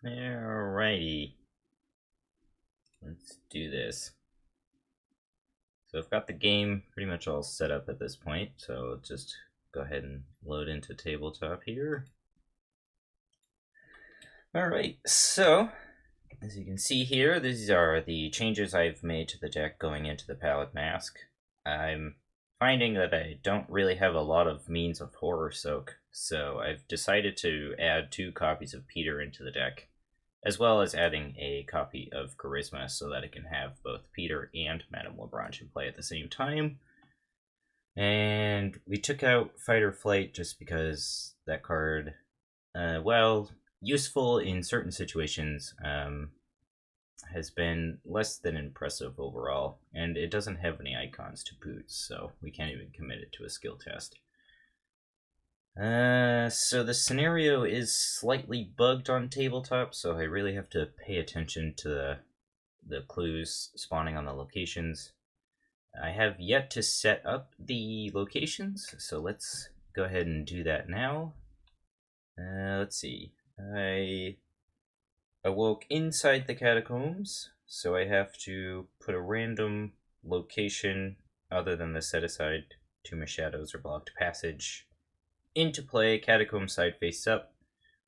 Alrighty, let's do this. So I've got the game pretty much all set up at this point, so just go ahead and load into tabletop here. Alright, so as you can see here, these are the changes I've made to the deck going into the Pallid Mask. I'm finding that I don't really have a lot of means of horror soak, so I've decided to add 2 copies of Peter into the deck, as well as adding a copy of Charisma so that I can have both Peter and Madame Lebranche in play at the same time. And we took out Fight or Flight just because that card, well, useful in certain situations, has been less than impressive overall, and it doesn't have any icons to boot, so we can't even commit it to a skill test. So the scenario is slightly bugged on tabletop, so I really have to pay attention to the clues spawning on the locations. I have yet to set up the locations, so let's go ahead and do that now. Let's see. I awoke inside the catacombs, so I have to put a random location other than the set aside Tomb of Shadows or blocked passage into play, catacomb side face up.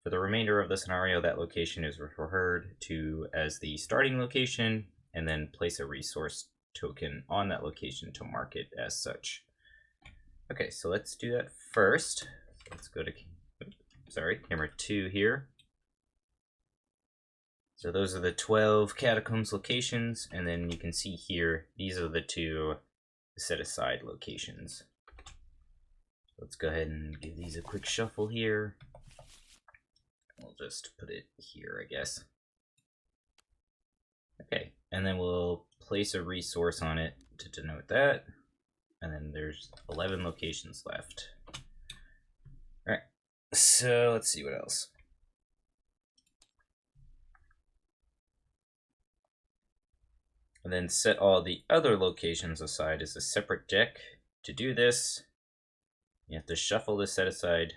For the remainder of the scenario, that location is referred to as the starting location, and then place a resource token on that location to mark it as such. Okay, so let's do that first. Let's go to camera 2 here. So those are the 12 catacombs locations, and then you can see here, these are the 2 set aside locations. Let's go ahead and give these a quick shuffle here. We'll just put it here, I guess. Okay, and then we'll place a resource on it to denote that. And then there's 11 locations left. Alright, so let's see what else. And then set all the other locations aside as a separate deck. To do this, you have to shuffle the set aside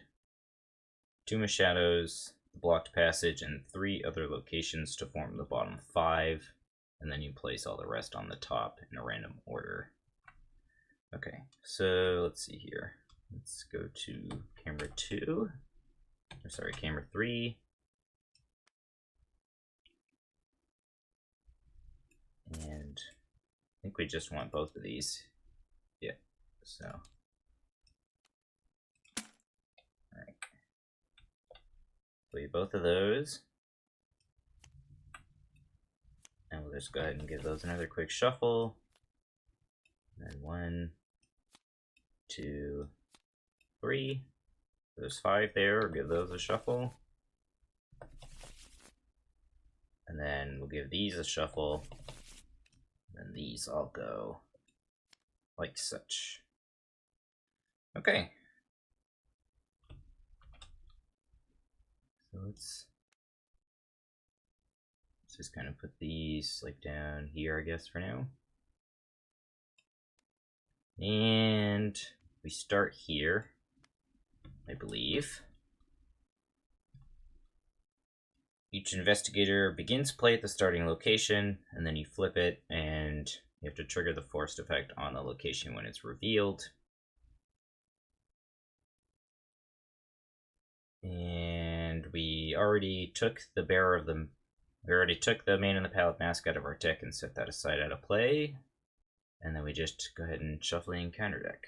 Tomb of Shadows, the blocked passage, and 3 other locations to form the bottom 5, and then you place all the rest on the top in a random order. Okay, so let's see here. Let's go to camera 2. Or sorry, camera 3. And I think we just want both of these. Yeah, so. Alright. Play both of those. And we'll just go ahead and give those another quick shuffle. And then 1, 2, 3. There's 5 there, give those a shuffle. And then we'll give these a shuffle. And these all go like such. Okay. So let's just kind of put these like down here, I guess, for now. And we start here, I believe. Each investigator begins play at the starting location, and then you flip it, and you have to trigger the forced effect on the location when it's revealed. And we already took the bearer of the... We already took the Mane and the Pallid Mask out of our deck and set that aside out of play. And then we just go ahead and shuffle in counter deck.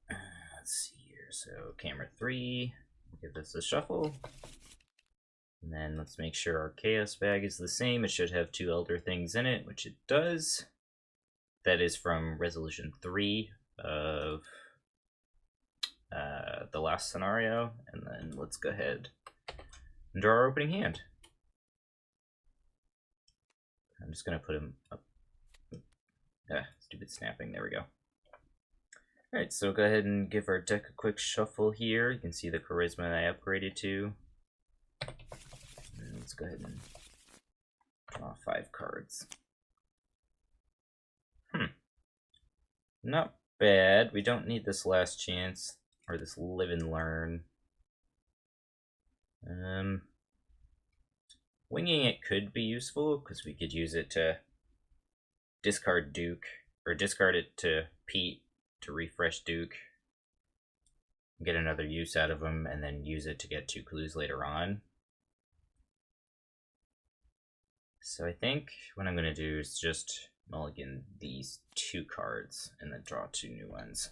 Let's see here. So camera 3. Give this a shuffle. And then let's make sure our chaos bag is the same. It should have 2 elder things in it, which it does. That is from resolution 3 of the last scenario. And then let's go ahead and draw our opening hand. I'm just going to put him up. Stupid snapping. There we go. Alright, so go ahead and give our deck a quick shuffle here. You can see the charisma I upgraded to. And let's go ahead and draw 5 cards. Not bad. We don't need this last chance, or this live and learn. Winging it could be useful, because we could use it to discard Duke, or discard it to Pete to refresh Duke, get another use out of him, and then use it to get 2 clues later on. So I think what I'm going to do is just mulligan these 2 cards and then draw 2 new ones.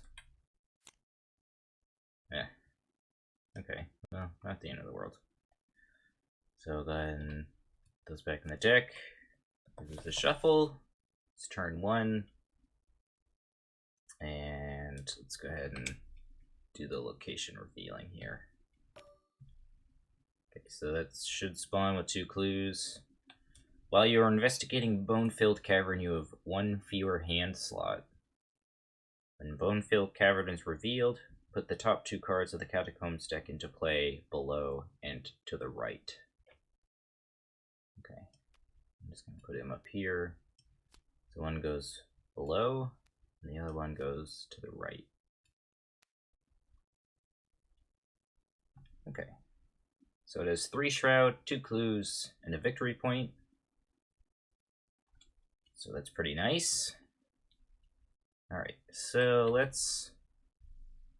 Yeah. Okay, well, not the end of the world. So then, those back in the deck. This is the shuffle. It's turn 1. And let's go ahead and do the location revealing here. Okay, so that should spawn with 2 clues. While you are investigating Bone-Filled Cavern, you have 1 fewer hand slot. When Bone-Filled Cavern is revealed, put the top 2 cards of the Catacombs deck into play below and to the right. Okay, I'm just going to put him up here. So one goes below, and the other one goes to the right. Okay, so it has 3 Shroud, 2 clues, and a victory point. So that's pretty nice. Alright, so let's...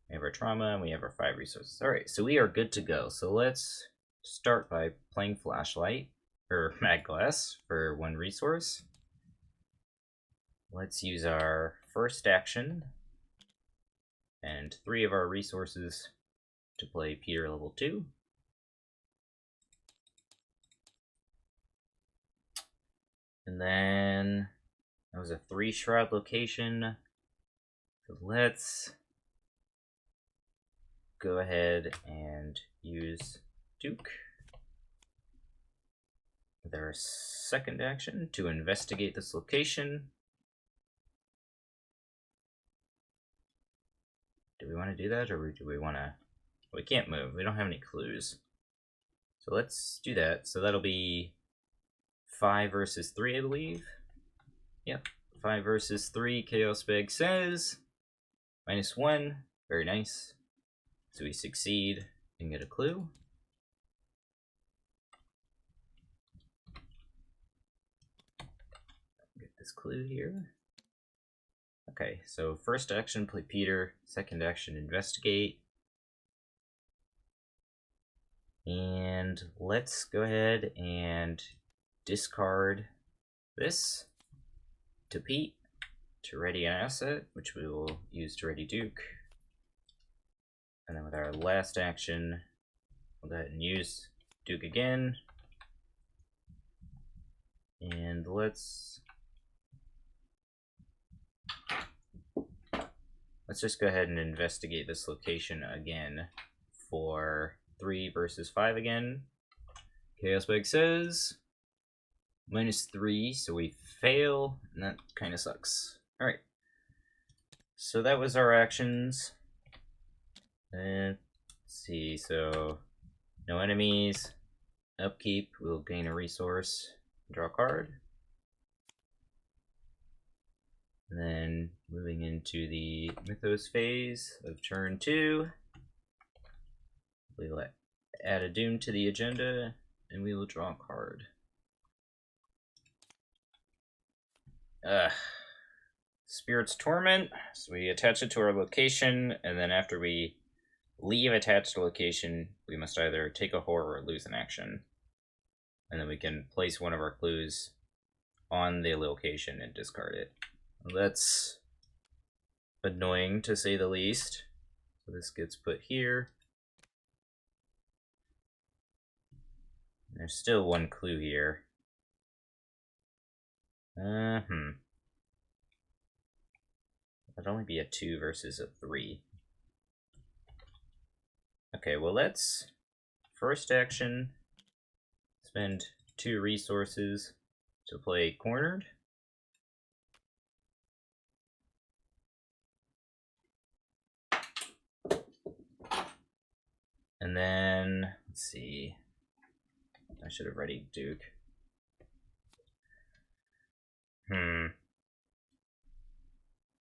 We have our trauma, and we have our 5 resources. Alright, so we are good to go. So let's start by playing Flashlight, or Mag Glass, for 1 resource. Let's use our first action, and 3 of our resources to play Peter level 2. And then that was a 3 Shroud location. So let's go ahead and use Duke with our second action to investigate this location. Do we want to do that, or do we want to... We can't move. We don't have any clues. So let's do that. So that'll be 5 versus 3, I believe. Yep, 5 versus 3. Chaos Bag says -1. Very nice. So we succeed and get a clue. Get this clue here. Okay, so first action, play Peter. Second action, investigate. And let's go ahead and discard this to Pete to ready an asset, which we will use to ready Duke. And then with our last action, we'll go ahead and use Duke again. And let's just go ahead and investigate this location again for 3 versus 5 again. Chaos Bag says -3, so we fail, and that kind of sucks. Alright, so that was our actions. Let's see, so no enemies. Upkeep, we'll gain a resource, draw a card. And then moving into the Mythos Phase of turn 2, we'll add a Doom to the agenda, and we will draw a card. Spirit's Torment, so we attach it to our location, and then after we leave attached location, we must either take a horror or lose an action. And then we can place one of our clues on the location and discard it. That's annoying, to say the least. So this gets put here. There's still 1 clue here. That'd only be a 2 versus a 3. Okay, well let's first action spend 2 resources to play Cornered. And then, let's see, I should have readied Duke.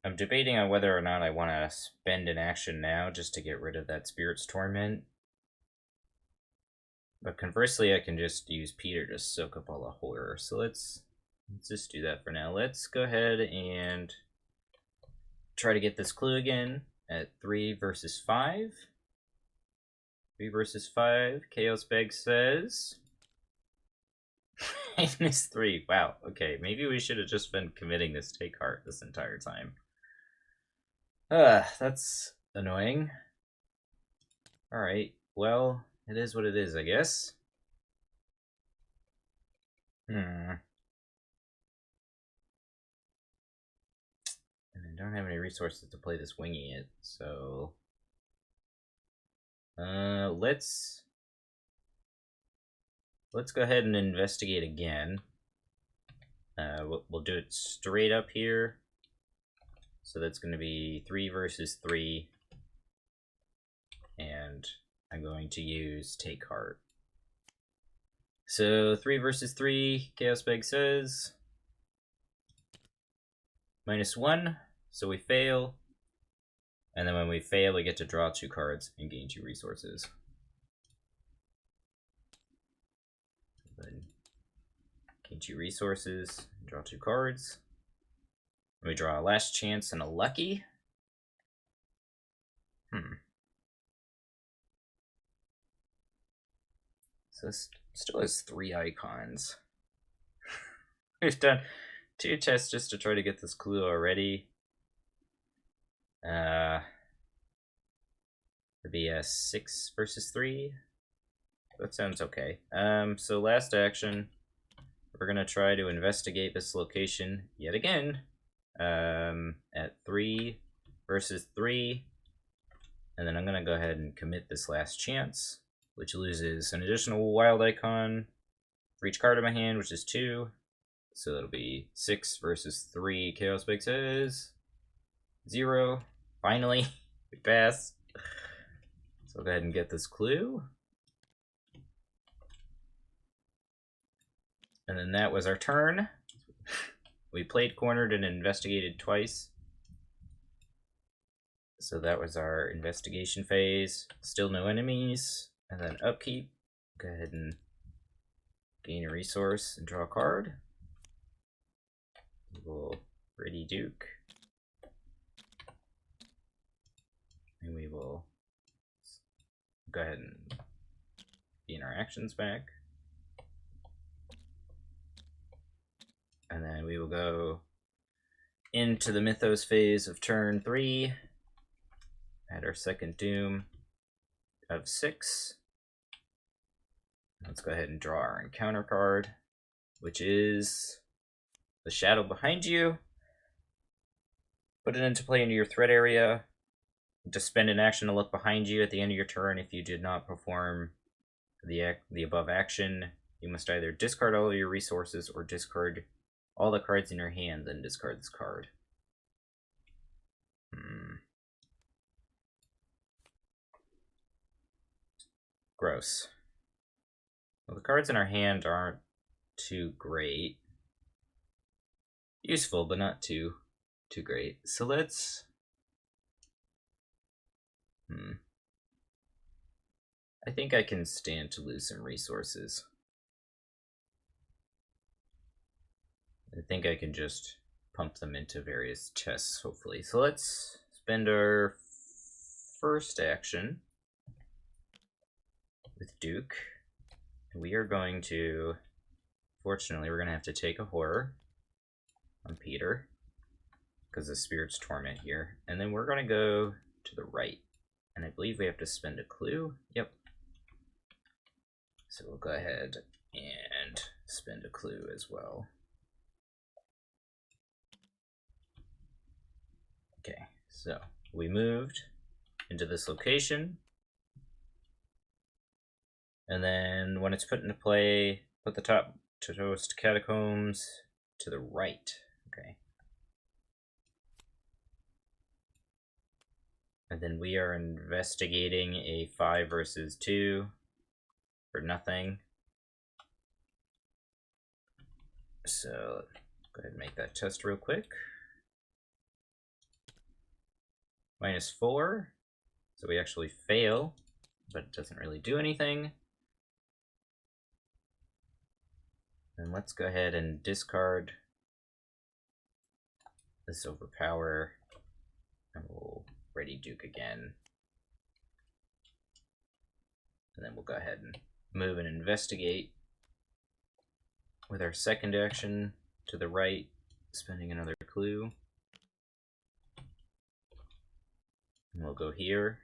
I'm debating on whether or not I want to spend an action now just to get rid of that Spirit's Torment. But conversely, I can just use Peter to soak up all the horror. So let's just do that for now. Let's go ahead and try to get this clue again at 3 versus 5. 3 versus 5. Chaos Bag says... -3. Wow, okay. Maybe we should have just been committing this take heart this entire time. That's annoying. Alright, well, it is what it is, I guess. And I don't have any resources to play this winging it, so... let's go ahead and investigate again. We'll do it straight up here. So that's going to be 3 versus 3. And I'm going to use Take Heart. So 3 versus 3, Chaos Bag says... -1, so we fail. And then when we fail, we get to draw 2 cards and gain 2 resources. Then gain 2 resources, draw 2 cards. We draw a Last Chance and a Lucky. So this still has 3 icons. We've done 2 tests just to try to get this clue already. It'd be a 6 versus 3. That sounds okay. So last action, we're gonna try to investigate this location yet again. At 3 versus 3. And then I'm gonna go ahead and commit this Last Chance, which loses an additional wild icon for each card in my hand, which is 2. So that'll be 6 versus 3. Chaos Bag says 0. Finally, we pass. So I'll go ahead and get this clue. And then that was our turn. We played cornered and investigated twice. So that was our investigation phase. Still no enemies. And then upkeep. Go ahead and gain a resource and draw a card. We'll ready Duke. And we will go ahead and gain our actions back. And then we will go into the Mythos phase of turn 3. Add our second Doom of 6. Let's go ahead and draw our encounter card, which is the shadow behind you. Put it into play into your threat area. Just spend an action to look behind you at the end of your turn. If you did not perform the above action, you must either discard all of your resources or discard all the cards in your hand, then discard this card. Gross. Well, the cards in our hand aren't too great. Useful, but not too great. So let's... I think I can stand to lose some resources. I think I can just pump them into various chests, hopefully. So let's spend our first action with Duke. We are going to... Fortunately, we're going to have to take a horror on Peter, because of Spirit's Torment here. And then we're going to go to the right. And I believe we have to spend a clue. Yep. So we'll go ahead and spend a clue as well. Okay, so we moved into this location. And then when it's put into play, put the top toast catacombs to the right. Okay. And then we are investigating a 5 versus 2 for nothing. So go ahead and make that test real quick. -4. So we actually fail, but it doesn't really do anything. And let's go ahead and discard this overpower, and we'll ready Duke again. And then we'll go ahead and move and investigate with our second action to the right, spending another clue. And we'll go here.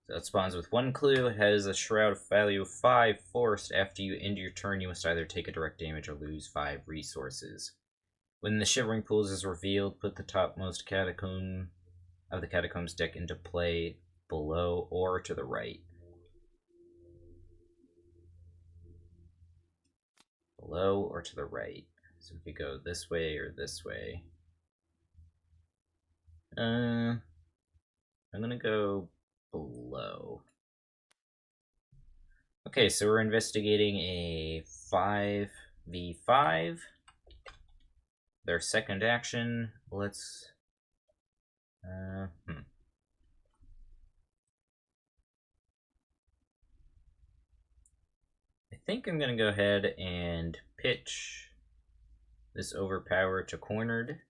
So it spawns with 1 clue. It has a shroud value of 5 forced. After you end your turn, you must either take a direct damage or lose 5 resources. When the Shivering Pools is revealed, put the topmost catacomb of the Catacombs deck into play below or to the right. Below or to the right. So if you go this way or this way. I'm gonna go below. Okay, so we're investigating a 5v5. Their second action, let's... I think I'm gonna go ahead and pitch this overpower to cornered.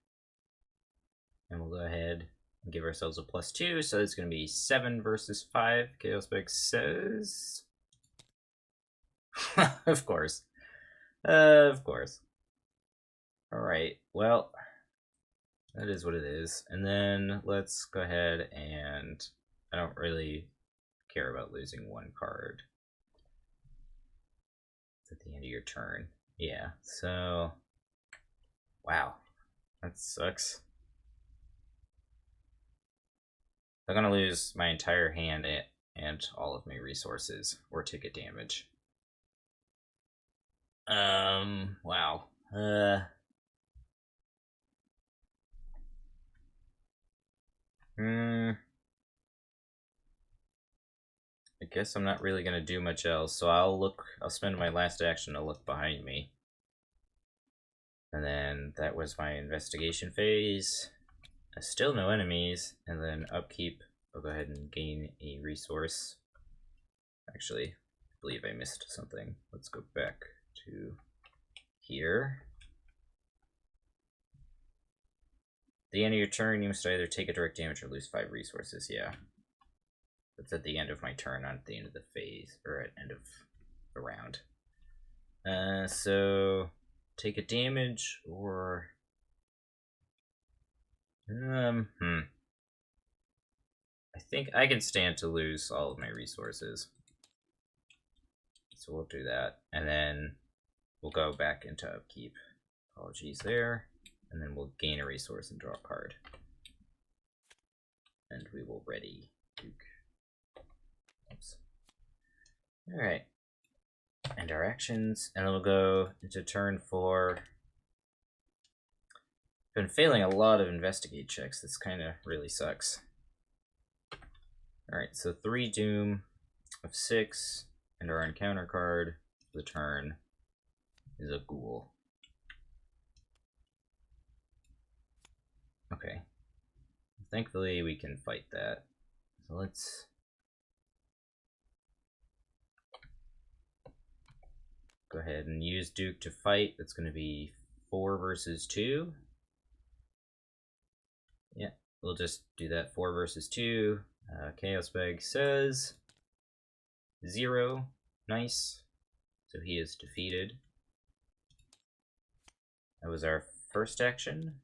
And we'll go ahead and give ourselves a +2, so it's gonna be 7 versus 5, Chaos Bag says. Of course. Of course. Alright, well, that is what it is. And then let's go ahead and... I don't really care about losing 1 card. It's at the end of your turn. Yeah, so... Wow. That sucks. I'm gonna lose my entire hand and all of my resources, or ticket damage. Wow. I guess I'm not really gonna do much else, so I'll spend my last action to look behind me. And then that was my investigation phase. Still no enemies, and then upkeep, I'll go ahead and gain a resource. Actually, I believe I missed something. Let's go back to here. At the end of your turn, you must either take a direct damage or lose 5 resources. Yeah. That's at the end of my turn, not at the end of the phase, or at the end of the round. So, take a damage, or... I think I can stand to lose all of my resources. So we'll do that, and then we'll go back into upkeep. Apologies there. And then we'll gain a resource and draw a card. And we will ready Duke. Oops. Alright. And our actions, and then we'll go into turn 4. Been failing a lot of investigate checks. This kind of really sucks. Alright, so 3 Doom of 6, and our encounter card for the turn is a Ghoul. Okay. Thankfully, we can fight that. So let's... go ahead and use Duke to fight. That's going to be 4 versus 2. Yeah, we'll just do that. 4 versus 2. Chaos Bag says 0. Nice. So he is defeated. That was our first action.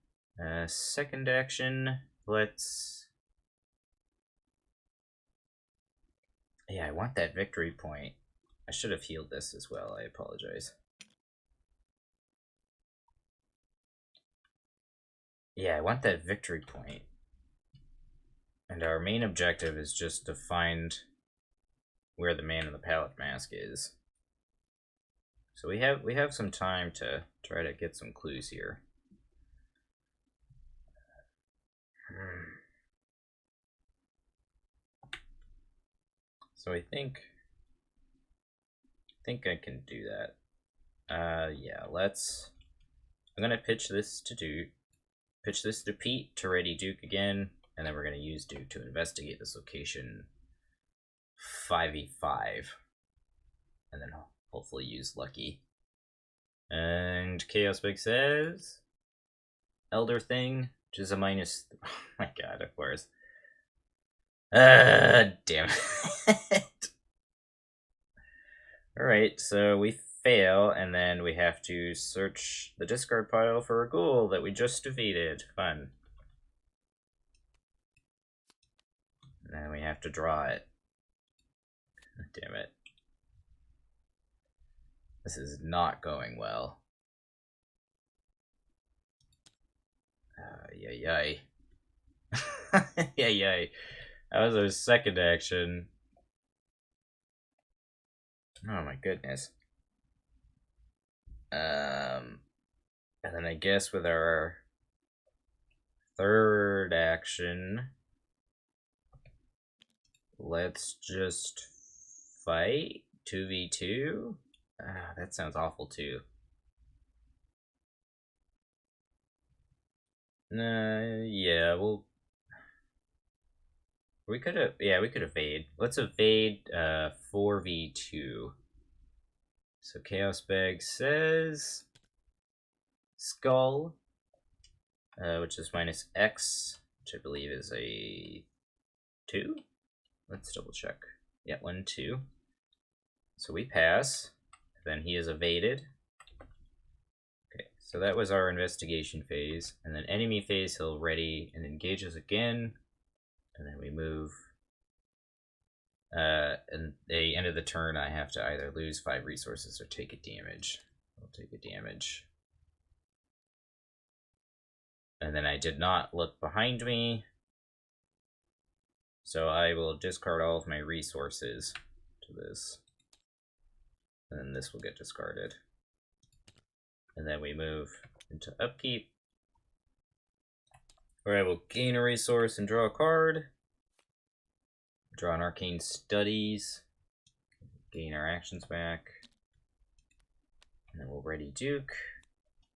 Second action, let's... Yeah, I want that victory point. I should have healed this as well, I apologize. Yeah, I want that victory point. And our main objective is just to find where the man in the Pallid Mask is. So we have some time to try to get some clues here. So I think I can do that. Yeah, I'm gonna pitch this to Duke. Pitch this to Pete to ready Duke again, and then we're gonna use Duke to investigate this location 5v5. and then hopefully use Lucky. And Chaos Big says Elder Thing, which is a minus. Oh my god, of course. Damn it. Alright, so we fail, and then we have to search the discard pile for a ghoul that we just defeated. Fun. And then we have to draw it. Damn it. This is not going well. Yay. Yay. That was our second action. Oh my goodness. And then I guess with our third action, let's just fight 2v2. That sounds awful too. Yeah, well, we could evade. Let's evade 4v2. So Chaos Bag says Skull, which is minus X, which I believe is a 2. Let's double check. Yeah, 1, 2. So we pass. Then he is evaded. Okay, so that was our investigation phase. And then enemy phase, he'll ready and engage us again. And then we move. And the end of the turn, I have to either lose 5 resources or take a damage. I'll take a damage. And then I did not look behind me. So I will discard all of my resources to this. And then this will get discarded. And then we move into Upkeep, where I will gain a resource and draw a card. Draw an Arcane Studies. Gain our actions back. And then we'll ready Duke.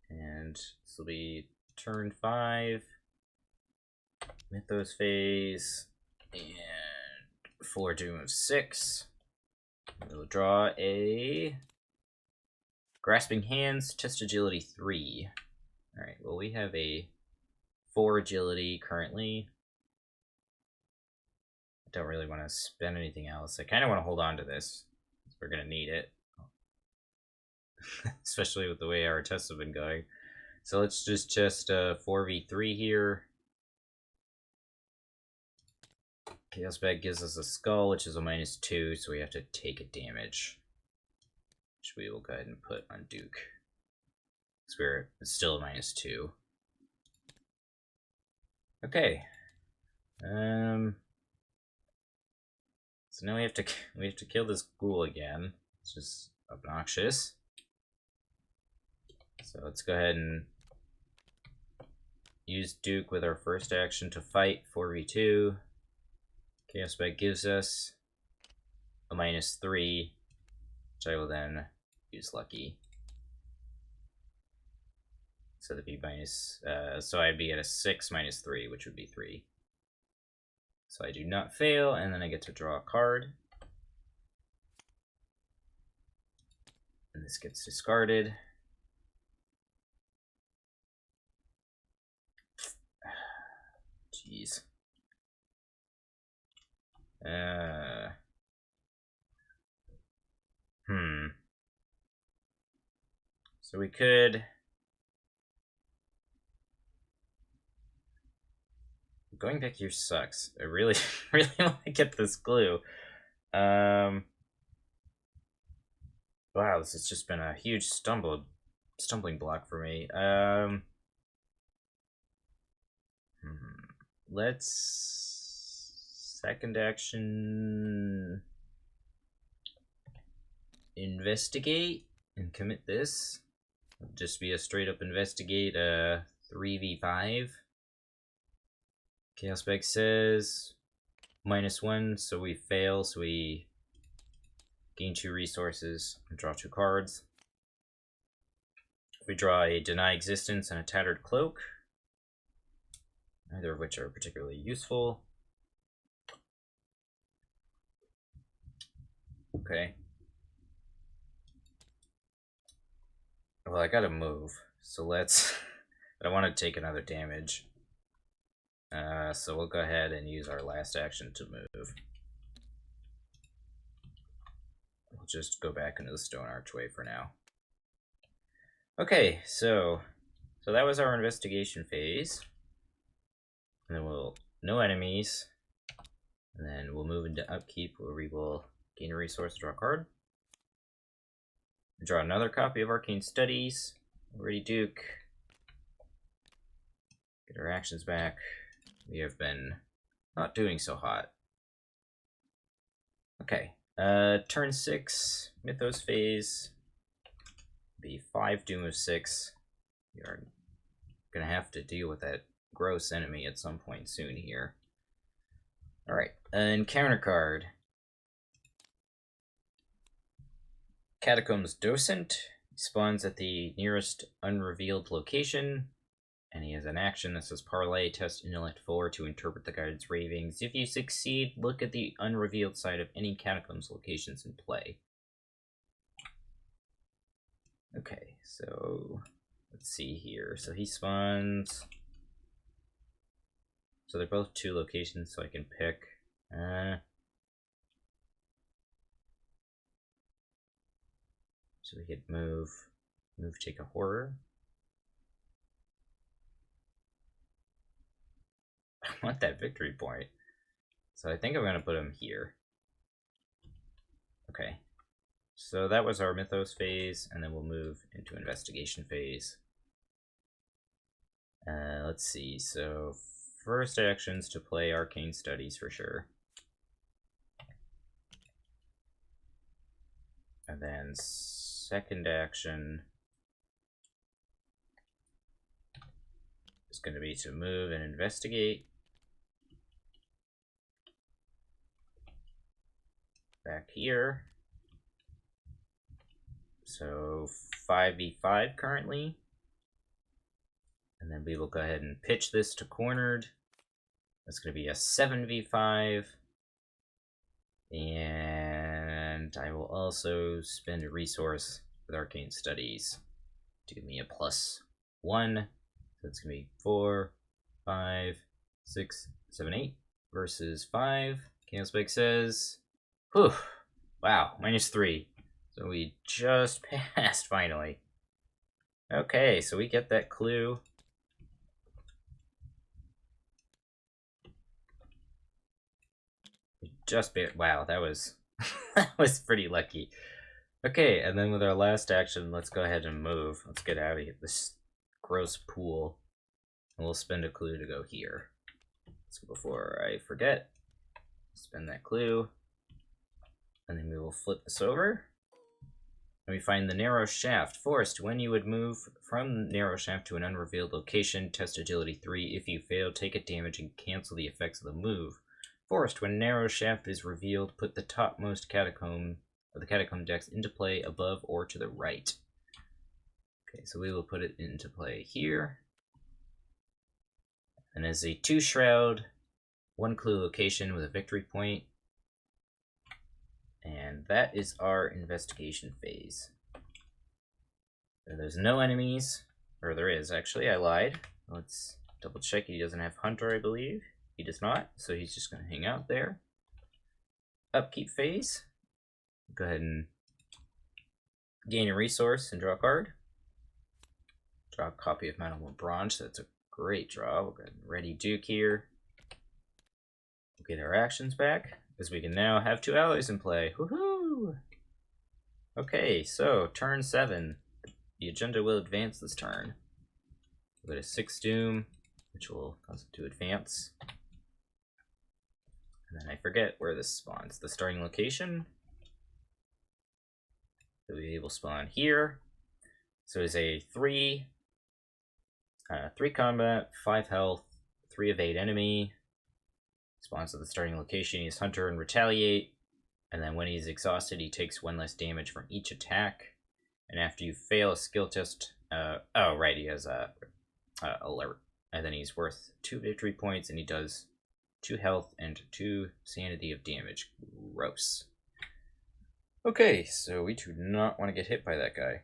And this will be turn 5. Mythos Phase. And 4 Doom of 6. We'll draw a Grasping Hands, Test Agility 3. Alright, well we have a 4 agility currently. I don't really want to spend anything else. I kind of want to hold on to this. We're going to need it. Especially with the way our tests have been going. So let's just 4v3 here. Chaos Bag gives us a skull, which is a -2, so we have to take a damage. Which we will go ahead and put on Duke. Because it's still a -2. Okay. So now we have to kill this ghoul again. It's just obnoxious. So let's go ahead and use Duke with our first action to fight 4v2. Chaos Bag gives us a -3, which I will then use Lucky. So that'd be so I'd be at a 6 -3, which would be 3. So I do not fail, and then I get to draw a card. And this gets discarded. Jeez. So we could... Going back here sucks. I really, really want to get this glue. Wow, this has just been a huge stumbling block for me. Let's second action investigate and commit this. It'll just be a straight up investigate 3v5. Chaos Bag says -1, so we fail, so we gain 2 resources and draw 2 cards. We draw a Deny Existence and a Tattered Cloak, neither of which are particularly useful. Okay. Well, I gotta move, so let's... I don't want to take another damage. So we'll go ahead and use our last action to move. We'll just go back into the stone archway for now. Okay, so that was our investigation phase. And then no enemies. And then we'll move into upkeep, where we will gain a resource, draw a card. Draw another copy of Arcane Studies. Already Duke. Get our actions back. We have been not doing so hot. Okay. Turn 6, Mythos Phase. Be 5 Doom of 6. We are gonna have to deal with that gross enemy at some point soon here. Alright, encounter card. Catacombs Docent. He spawns at the nearest unrevealed location, and he has an action that says Parlay, test Intellect 4 to interpret the guide's ravings. If you succeed, look at the unrevealed side of any Catacombs locations in play. Okay, so let's see here. So he spawns... So they're both 2 locations, so I can pick. So we could move, take a horror. I want that victory point. So I think I'm going to put him here. Okay. So that was our Mythos phase, and then we'll move into investigation phase. Let's see. So first actions to play Arcane Studies for sure. And then second action is going to be to move and investigate. Back here. So 5v5 currently. And then we will go ahead and pitch this to cornered. That's going to be a 7v5. And I will also spend a resource with Arcane Studies to give me a +1. So it's going to be 4, 5, 6, 7, 8 versus 5. Chaos Spike says, whew, wow, -3. So we just passed finally. Okay, so we get that clue. Wow, that was that was pretty lucky. Okay, and then with our last action, let's go ahead and move. Let's get out of this gross pool. And we'll spend a clue to go here. So before I forget, spend that clue. And then we will flip this over. And we find the narrow shaft. Forced, when you would move from narrow shaft to an unrevealed location, test agility 3. If you fail, take a damage and cancel the effects of the move. Forced, when narrow shaft is revealed, put the topmost catacomb of the catacomb decks into play above or to the right. Okay, so we will put it into play here. And as a 2 shroud, 1 clue location with a victory point. And that is our investigation phase. There's no enemies, or there is actually, I lied. Let's double check. He doesn't have Hunter, I believe. He does not, so he's just going to hang out there. Upkeep phase. Go ahead and gain a resource and draw a card. Draw a copy of Mantle Bronze. That's a great draw. We'll go ahead and ready Duke here. We'll get our actions back, because we can now have 2 allies in play. Woohoo! Okay, so turn 7. The agenda will advance this turn. We'll go to 6 Doom, which will cause it to advance. And then I forget where this spawns. The starting location. So we will spawn here. So it's a 3 combat, 5 health, 3 evade enemy. Spawns at the starting location. He's Hunter and Retaliate. And then when he's exhausted, he takes 1 less damage from each attack. And after you fail a skill test, oh right, he has a alert. And then he's worth 2 victory points, and he does 2 health and 2 sanity of damage. Gross. Okay, so we do not want to get hit by that guy.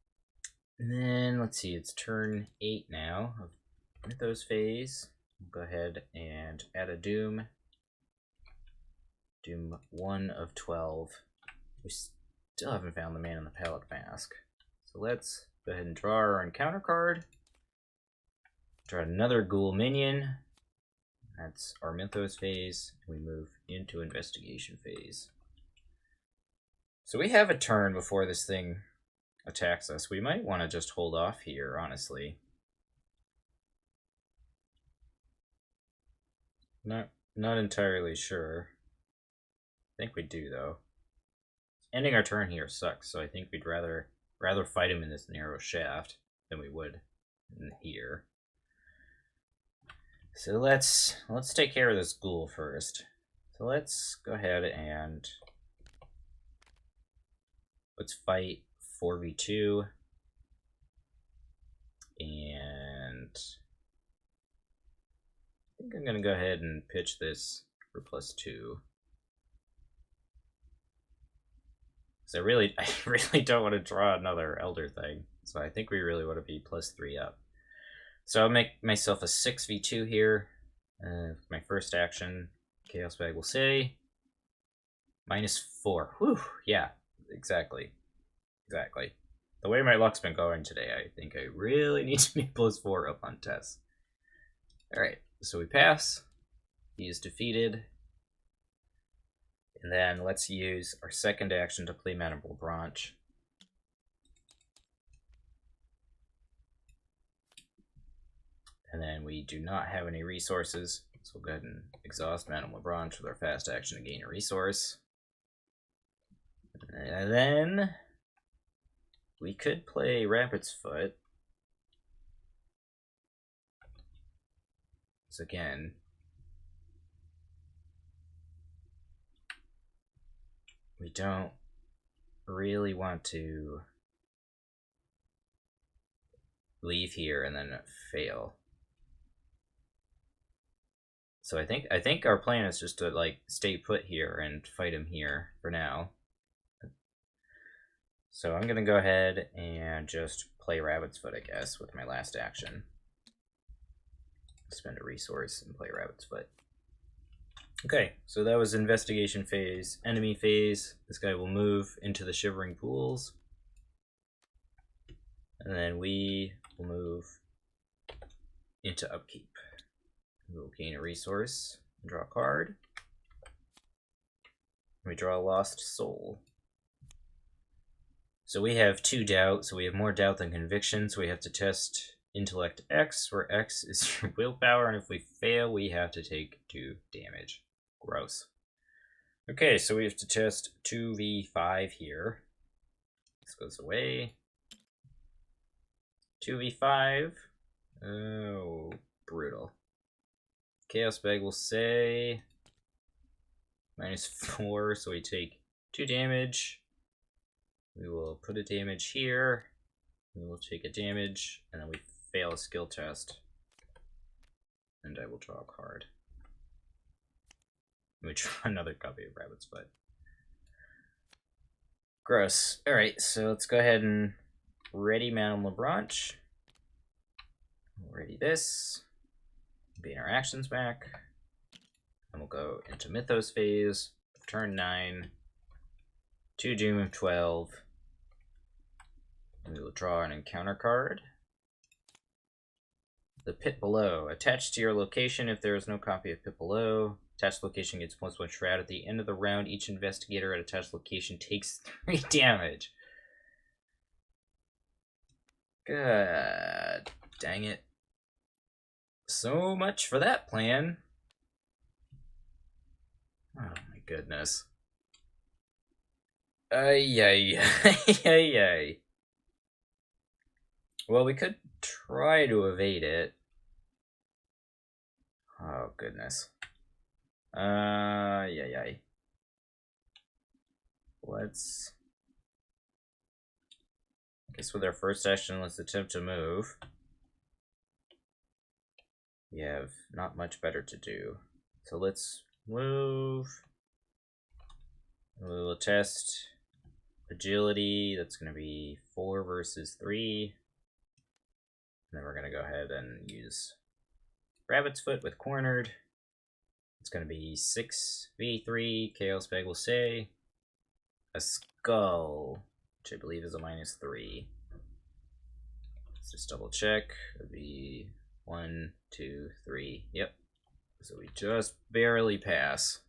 And then, let's see, it's turn 8 now of Mythos Phase. We'll go ahead and add a Doom. Doom 1 of 12. We still haven't found the man in the Pallid Mask. So let's go ahead and draw our encounter card. Draw another ghoul minion. That's our Mythos Phase. We move into Investigation Phase. So we have a turn before this thing attacks us. We might want to just hold off here, honestly. Not entirely sure. I think we do, though. Ending our turn here sucks, so I think we'd rather fight him in this narrow shaft than we would in here. So let's take care of this ghoul first. So let's go ahead and let's fight 4v2, and I think I'm gonna go ahead and pitch this for +2. So I really don't want to draw another Elder thing, so I think we really want to be +3 up. So I'll make myself a 6v2 here. My first action, Chaos Bag will say -4. Whew, yeah, exactly. The way my luck's been going today, I think I really need to be +4 up on tests. Alright, so we pass. He is defeated. And then let's use our second action to play Mandible Branch. And then we do not have any resources, so we'll go ahead and exhaust Mandible Branch with our fast action to gain a resource. And then we could play Rabbit's Foot. So again, we don't really want to leave here and then fail. So I think our plan is just to like stay put here and fight him here for now. So I'm gonna go ahead and just play Rabbit's Foot, I guess, with my last action. Spend a resource and play Rabbit's Foot. Okay, so that was Investigation Phase. Enemy Phase, this guy will move into the Shivering Pools. And then we will move into Upkeep. We'll gain a resource, draw a card. We draw a Lost Soul. So we have 2 doubt, so we have more doubt than conviction, so we have to test Intellect X, where X is your willpower, and if we fail, we have to take 2 damage. Gross. Okay, so we have to test 2v5 here. This goes away. 2v5. Oh, brutal. Chaos Bag will say -4, so we take 2 damage. We will put a damage here. We will take a damage, and then we fail a skill test. And I will draw a card. And we draw another copy of Rabbit's Foot. Gross. Alright, so let's go ahead and ready Mandible Branch. We'll ready this. Gain our actions back. And we'll go into Mythos Phase. Turn 9. 2 Doom of 12. And we will draw an encounter card. The Pit Below. Attached to your location if there is no copy of Pit Below. Attached location gets +1 shroud. At the end of the round, each investigator at attached location takes 3 damage. God dang it. So much for that plan. Oh my goodness. Ay. Well, we could try to evade it. Oh goodness. Let's... I guess with our first action, let's attempt to move. We have not much better to do. So let's move. We will test agility. That's going to be 4 versus 3. And then we're going to go ahead and use Rabbit's Foot with Cornered. It's going to be 6v3. Chaos Bag will say a skull, which I believe is a -3. Let's just double check. It'd be 1, 2, 3. Yep. So we just barely pass.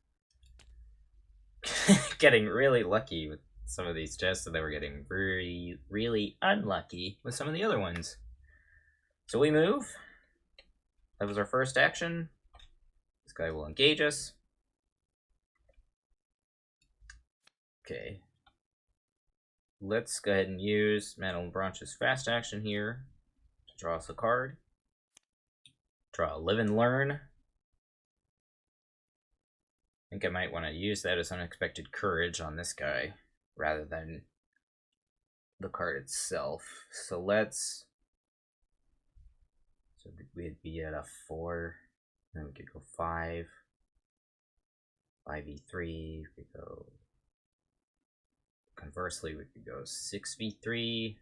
Getting really lucky with some of these tests, and then we're getting really, really unlucky with some of the other ones. So we move. That was our first action. This guy will engage us. Okay. Let's go ahead and use Mantle and Branch's fast action here to draw us a card. Draw a Live and Learn. I think I might want to use that as Unexpected Courage on this guy rather than the card itself. So let's... So we'd be at a 4, then we could go 5, 5v3, we could go... Conversely, we could go 6v3,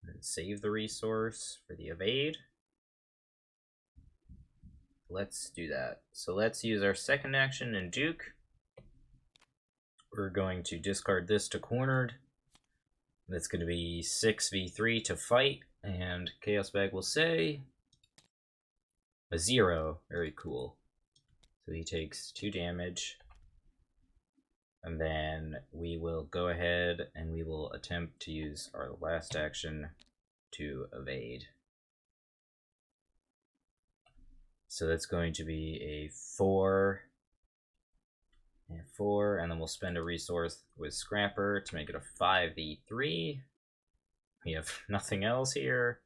and save the resource for the evade. Let's do that. So let's use our second action in Duke. We're going to discard this to Cornered. That's going to be 6v3 to fight, and Chaos Bag will say a 0. Very cool. So he takes 2 damage. And then we will go ahead and we will attempt to use our last action to evade. So that's going to be a 4 and 4, and then we'll spend a resource with Scrapper to make it a 5v3. We have nothing else here.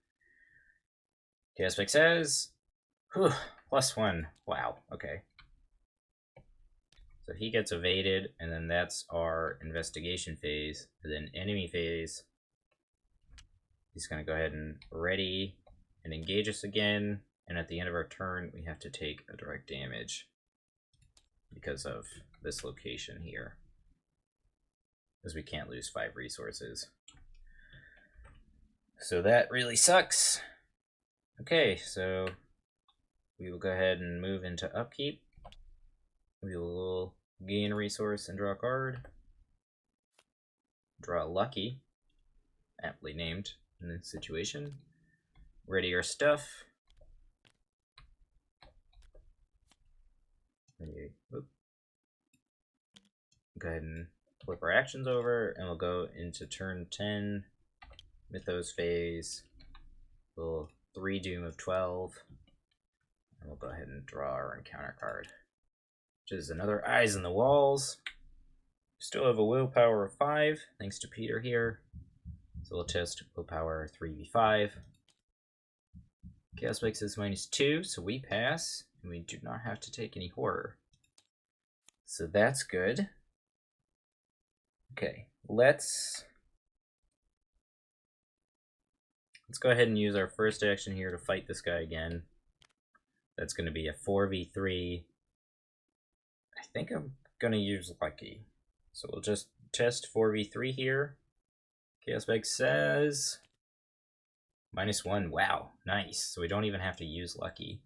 Chaos Bag says, whew, +1. Wow, okay. So he gets evaded, and then that's our investigation phase. And then enemy phase, he's going to go ahead and ready and engage us again. And at the end of our turn, we have to take a direct damage because of this location here, because we can't lose 5 resources. So that really sucks. Okay, so we will go ahead and move into Upkeep. We will gain a resource and draw a card. Draw Lucky, aptly named in this situation. Ready our stuff. Go ahead and flip our actions over, and we'll go into turn 10, Mythos Phase. We'll 3 Doom of 12, and we'll go ahead and draw our encounter card, which is another Eyes in the Walls. Still have a willpower of 5, thanks to Peter here. So we'll test willpower 3v5. Chaos Bag says -2, so we pass, and we do not have to take any horror. So that's good. Okay, let's go ahead and use our first action here to fight this guy again. That's going to be a 4v3. I think I'm going to use Lucky. So we'll just test 4v3 here. Chaos Bag says -1. Wow, nice. So we don't even have to use Lucky.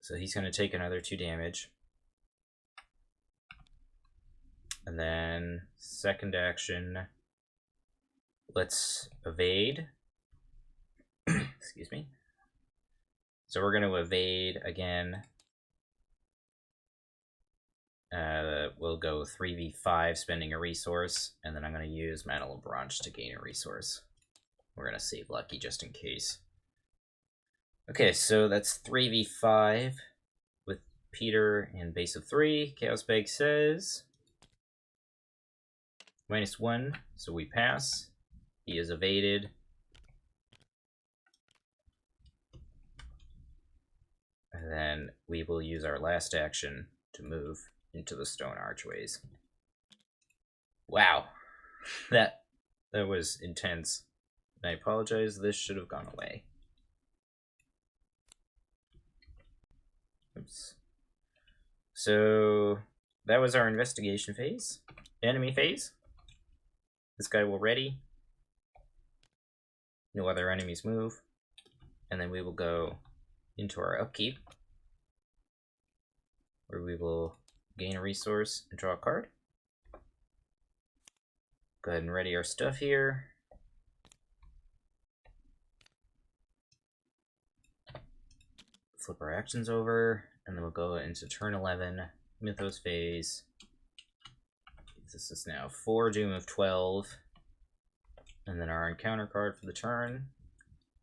So he's going to take another 2 damage. And then second action, let's evade. Excuse me. So we're going to evade again. We'll go 3v5, spending a resource, and then I'm going to use Mantle and Branch to gain a resource. We're going to save Lucky just in case. Okay, so that's 3v5 with Peter and base of 3. Chaos Bag says -1, so we pass. He is evaded. And then we will use our last action to move into the stone archways. Wow, that was intense. I apologize, this should have gone away. Oops. So that was our investigation phase. Enemy phase. This guy will ready. No other enemies move. and then we will go into our upkeep, where we will gain a resource and draw a card. Go ahead and ready our stuff here. Flip our actions over, and then we'll go into turn 11, Mythos Phase. This is now 4 Doom of 12. And then our encounter card for the turn.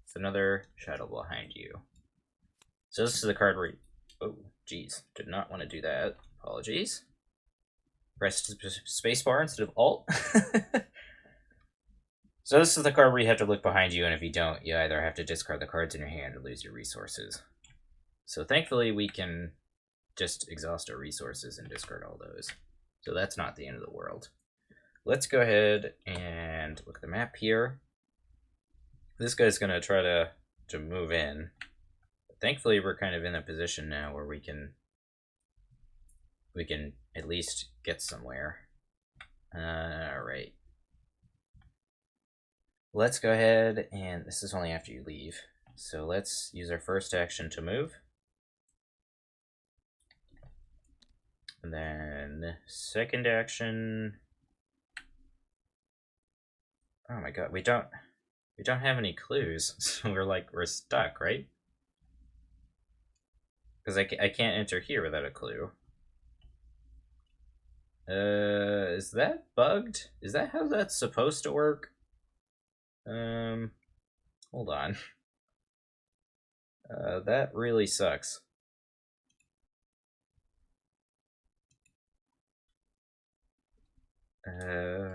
It's another Shadow Behind You. So this is the card where oh, geez. Did not want to do that. Apologies. Press spacebar instead of Alt. So this is the card where you have to look behind you, and if you don't, you either have to discard the cards in your hand or lose your resources. So thankfully we can just exhaust our resources and discard all those. So that's not the end of the world. Let's go ahead and look at the map here. This guy's going to try to move in. But thankfully we're kind of in a position now where we can at least get somewhere. Alright. Let's go ahead, and this is only after you leave. So let's use our first action to move. And then second action. Oh my god, we don't have any clues, so we're stuck, right? Because I can't enter here without a clue. Is that bugged? Is that how that's supposed to work? Hold on. That really sucks.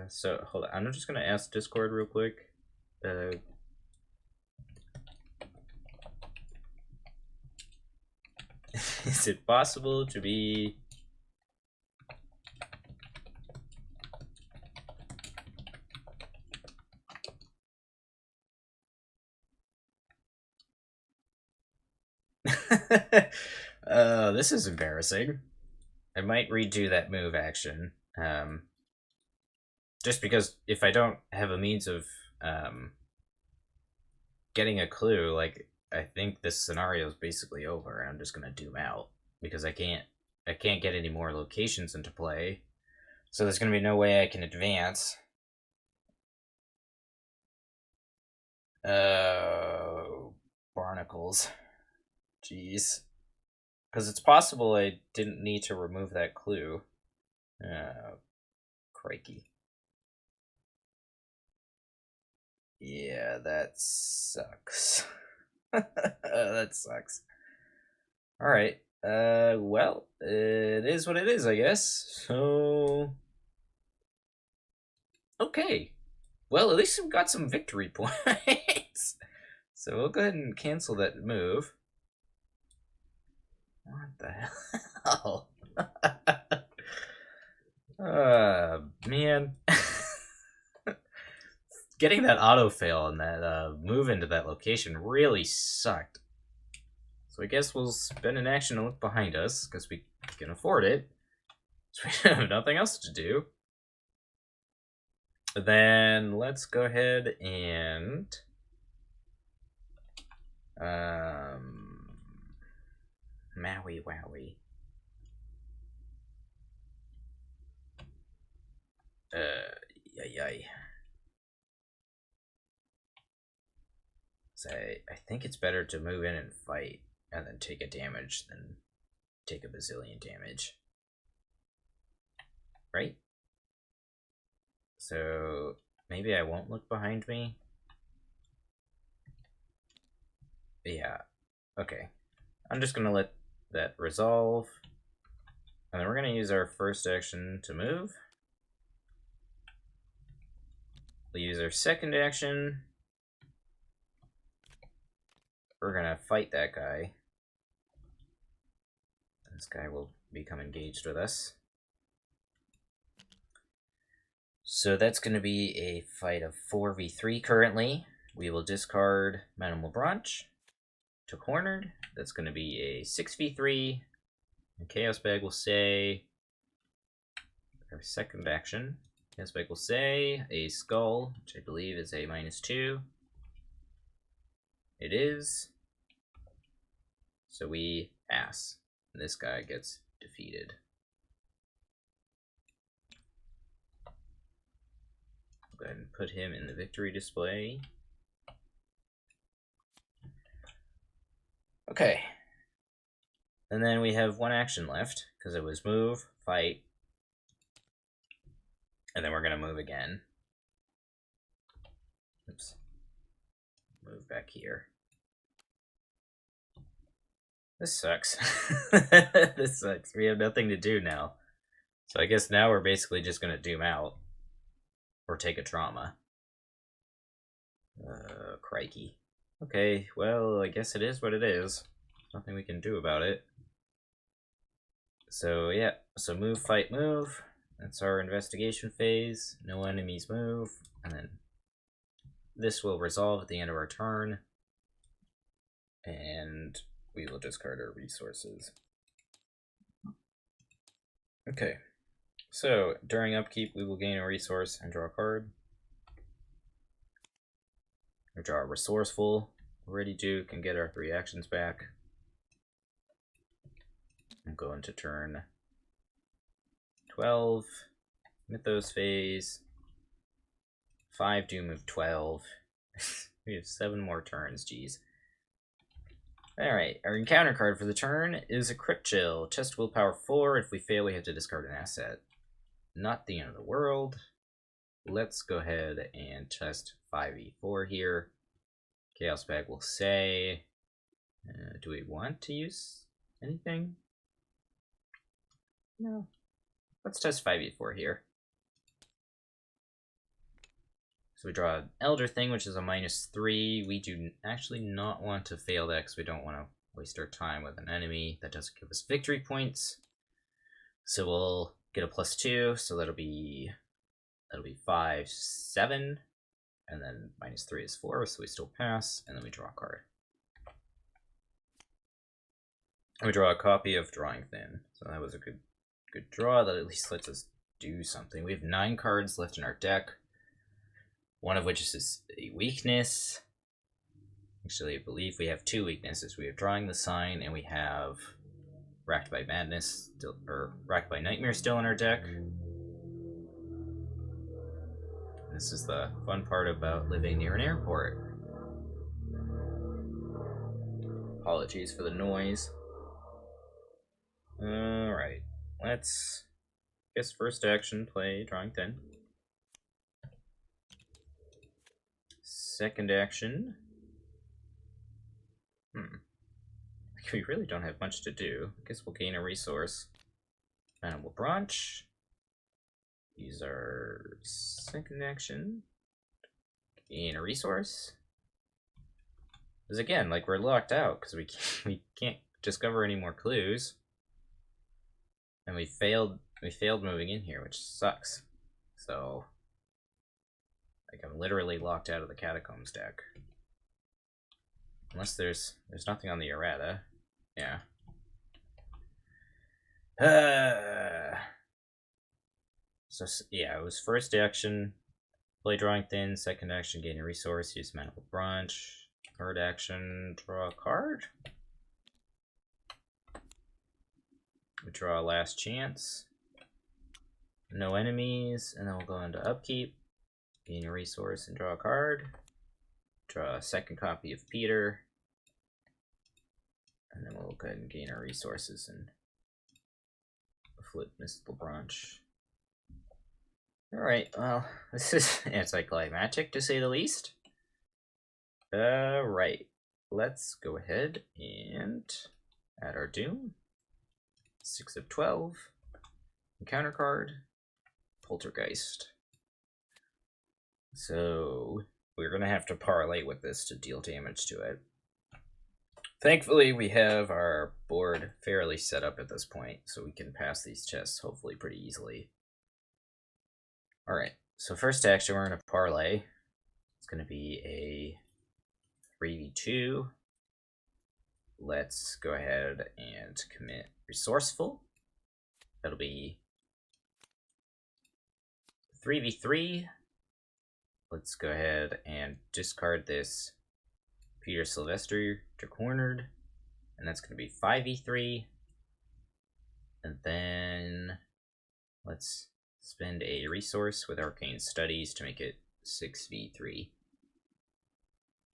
So hold on. I'm just gonna ask Discord real quick. Is it possible to be this is embarrassing. I might redo that move action. Just because if I don't have a means of getting a clue, like, I think this scenario is basically over, and I'm just gonna doom out because I can't get any more locations into play. So there's gonna be no way I can advance. Barnacles. Jeez. Because it's possible I didn't need to remove that clue. Crikey. Yeah, that sucks. That sucks. Alright. Well, it is what it is, I guess. So... okay. Well, at least we've got some victory points. So we'll go ahead and cancel that move. What the hell? Man. Getting that auto fail and that move into that location really sucked. So I guess we'll spend an action to look behind us, because we can afford it. So we have nothing else to do. Then let's go ahead and... Maui wowie. Yay. So I think it's better to move in and fight, and then take a damage than take a bazillion damage. Right? So maybe I won't look behind me. Yeah. Okay. I'm just gonna let that resolve. And then we're gonna use our first action to move. We'll use our second action. We're gonna fight that guy. This guy will become engaged with us. So that's gonna be a fight of 4v3 currently. We will discard Madame Lebranche to cornered. That's gonna be a 6v3. And Chaos Bag will say our second action. Chaos Bag will say a skull, which I believe is a -2. It is. So we pass. This guy gets defeated. Go ahead and put him in the victory display. Okay. And then we have one action left, because it was move, fight, and then we're going to move again. Oops. Move back here. This sucks. This sucks. We have nothing to do now. So I guess now we're basically just going to doom out. Or take a trauma. Crikey. Okay, well, I guess it is what it is. There's nothing we can do about it. So, yeah. So move, fight, move. That's our investigation phase. No enemies move. And then this will resolve at the end of our turn. And we will discard our resources. Okay. So, during upkeep, we will gain a resource and draw a card. We draw a resourceful. Ready to can get our 3 actions back. And go into turn 12. Mythos Phase. 5 do move 12. We have 7 more turns, geez. Alright, our encounter card for the turn is a Crypt Chill. Test willpower 4. If we fail, we have to discard an asset. Not the end of the world. Let's go ahead and test 5e4 here. Chaos Bag will say, do we want to use anything? No. Let's test 5e4 here. So we draw an Elder Thing, which is a -3. We do actually not want to fail that because we don't want to waste our time with an enemy that doesn't give us victory points. So we'll get a +2, so that'll be 5, 7, and then -3 is 4, so we still pass, and then we draw a card. And we draw a copy of Drawing Thin, so that was a good draw that at least lets us do something. We have 9 cards left in our deck, one of which is a weakness. Actually, I believe we have 2 weaknesses. We have Drawing the Sign, and we have Racked by Madness, or Racked by Nightmare still in our deck. This is the fun part about living near an airport. Apologies for the noise. Alright, let's, guess first action, play Drawing Thin. Second action. We really don't have much to do. I guess we'll gain a resource. And we'll branch. Use our second action. Gain a resource. Because again, like, we're locked out because we can't discover any more clues. And we failed moving in here, which sucks. So, like, I'm literally locked out of the catacombs deck. Unless there's nothing on the errata. Yeah. So, yeah, it was first action, play Drawing Thin, second action, gain a resource, use Manifold Branch, third action, draw a card. We draw Last Chance, no enemies, and then we'll go into Upkeep, gain a resource and draw a card, draw a second copy of Peter, and then we'll go ahead and gain our resources and flip Mystical Branch. Alright, well, this is anticlimactic to say the least. Right, let's go ahead and add our Doom. 6 of 12. Encounter card, Poltergeist. So, we're going to have to parlay with this to deal damage to it. Thankfully, we have our board fairly set up at this point, so we can pass these tests hopefully pretty easily. Alright, so first action, we're going to parlay. It's going to be a 3v2. Let's go ahead and commit Resourceful. That'll be 3v3. Let's go ahead and discard this Peter Sylvester to cornered. and that's going to be 5v3. And then let's spend a resource with Arcane Studies to make it 6v3.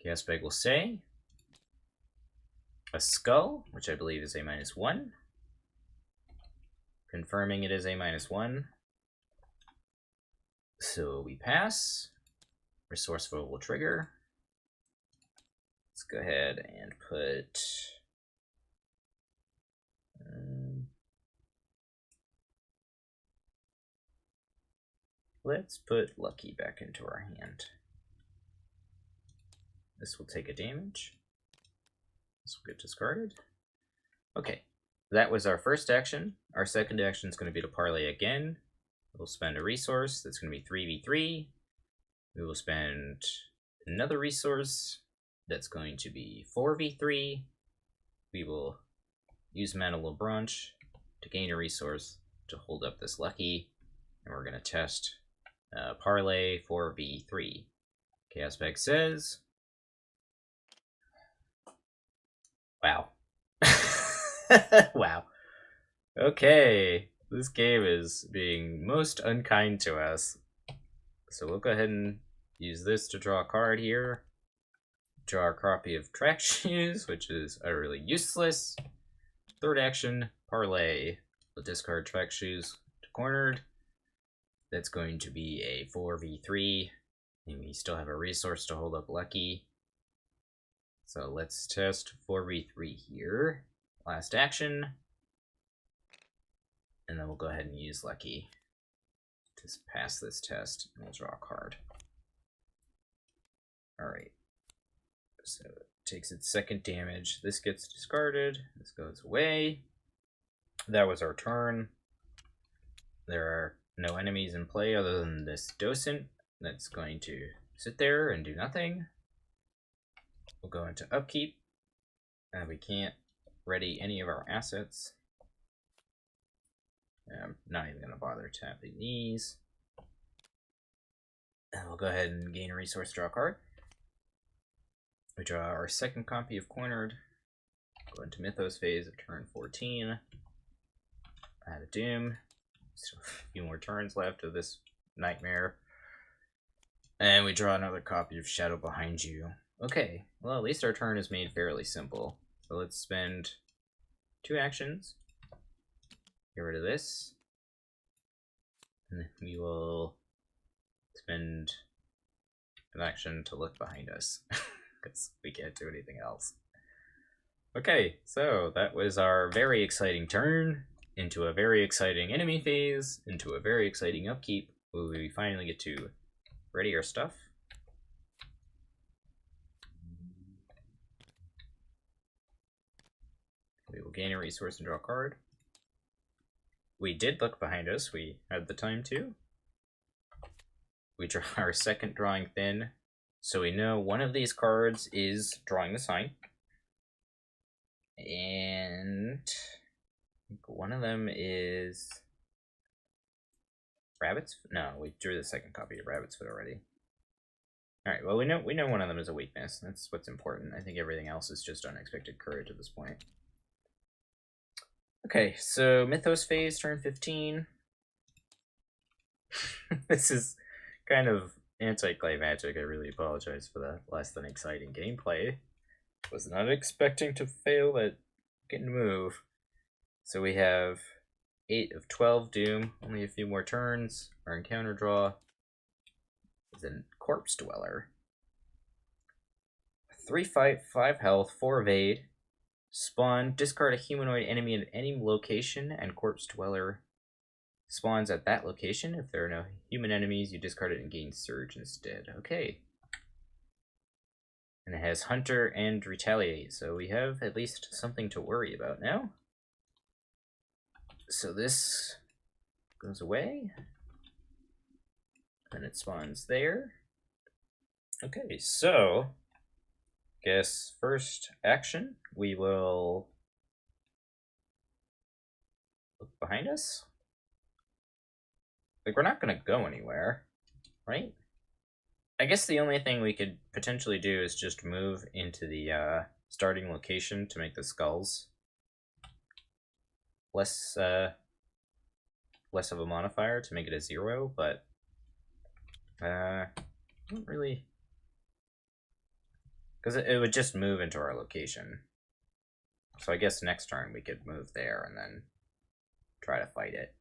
Chaos Bag will say a skull, which I believe is a -1. Confirming it is a -1. So we pass. Resourceful will trigger. Let's go ahead and put let's put Lucky back into our hand. This will take a damage. This will get discarded. Okay, that was our first action. Our second action is going to be to parlay again. We'll spend a resource. That's going to be 3v3. We will spend another resource. That's going to be 4v3. We will use Mana Lebranche to gain a resource to hold up this Lucky. And we're going to test parlay 4v3. Chaos Bag says, wow. Wow. Okay, this game is being most unkind to us. So we'll go ahead and use this to draw a card here. Draw a copy of Track Shoes, which is utterly useless. Third action, parlay. We'll discard Track Shoes to cornered. That's going to be a 4v3. And we still have a resource to hold up Lucky. So let's test 4v3 here. Last action. And then we'll go ahead and use Lucky to pass this test, and we'll draw a card. Alright. So it takes its second damage. This gets discarded. This goes away. That was our turn. There are no enemies in play other than this docent that's going to sit there and do nothing. We'll go into Upkeep. And we can't ready any of our assets. I'm not even going to bother tapping these. And we'll go ahead and gain a resource, draw a card. We draw our second copy of Cornered. Go into Mythos Phase of turn 14. Add a Doom. Still a few more turns left of this nightmare. And we draw another copy of Shadow Behind You. Okay, well at least our turn is made fairly simple. So let's spend 2 actions. Get rid of this. And we will spend an action to look behind us. Because we can't do anything else. Okay, so that was our very exciting turn into a very exciting enemy phase, into a very exciting upkeep, where we finally get to ready our stuff. We will gain a resource and draw a card. We did look behind us, we had the time to. We draw our second drawing thin, so we know one of these cards is drawing the sign. And I think one of them is Rabbit's. No, we drew the second copy of Rabbit's Foot already. Alright, well we know one of them is a weakness. That's what's important. I think everything else is just unexpected courage at this point. Okay, so Mythos Phase, turn 15. This is kind of anti-climactic. I really apologize for that less than exciting gameplay. Was not expecting to fail at getting move. So we have 8 of 12 Doom, only a few more turns. Our encounter draw is a Corpse Dweller. 3 fight, 5 health, 4 evade. Spawn, discard a humanoid enemy at any location, and Corpse Dweller spawns at that location. If there are no human enemies, you discard it and gain Surge instead. Okay. And it has Hunter and Retaliate, so we have at least something to worry about now. So this goes away. And it spawns there. Okay, so guess first action, we will look behind us. Like, we're not gonna go anywhere, right? I guess the only thing we could potentially do is just move into the starting location to make the skulls less less of a modifier to make it a 0, but not really, because it would just move into our location. So I guess next turn we could move there and then try to fight it,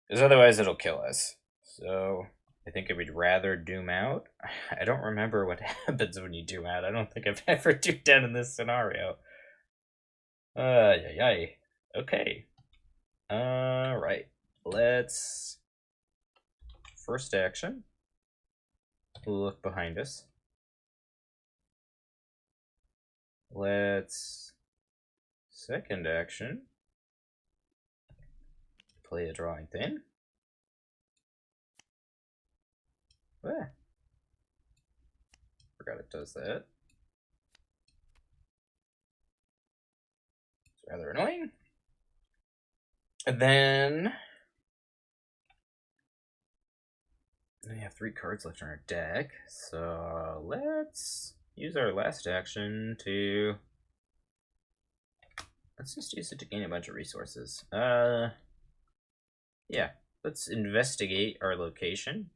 because otherwise it'll kill us. So I think I would rather doom out. I don't remember what happens when you doom out. I don't think I've ever doomed out in this scenario. Yay. Okay. Alright. Let's... First action. Look behind us. Let's... Second action. Play a drawing thin. Ah. Forgot it does that. It's rather annoying. And then we have 3 cards left in our deck, so let's use our last action to... Let's just use it to gain a bunch of resources. Yeah, let's investigate our location.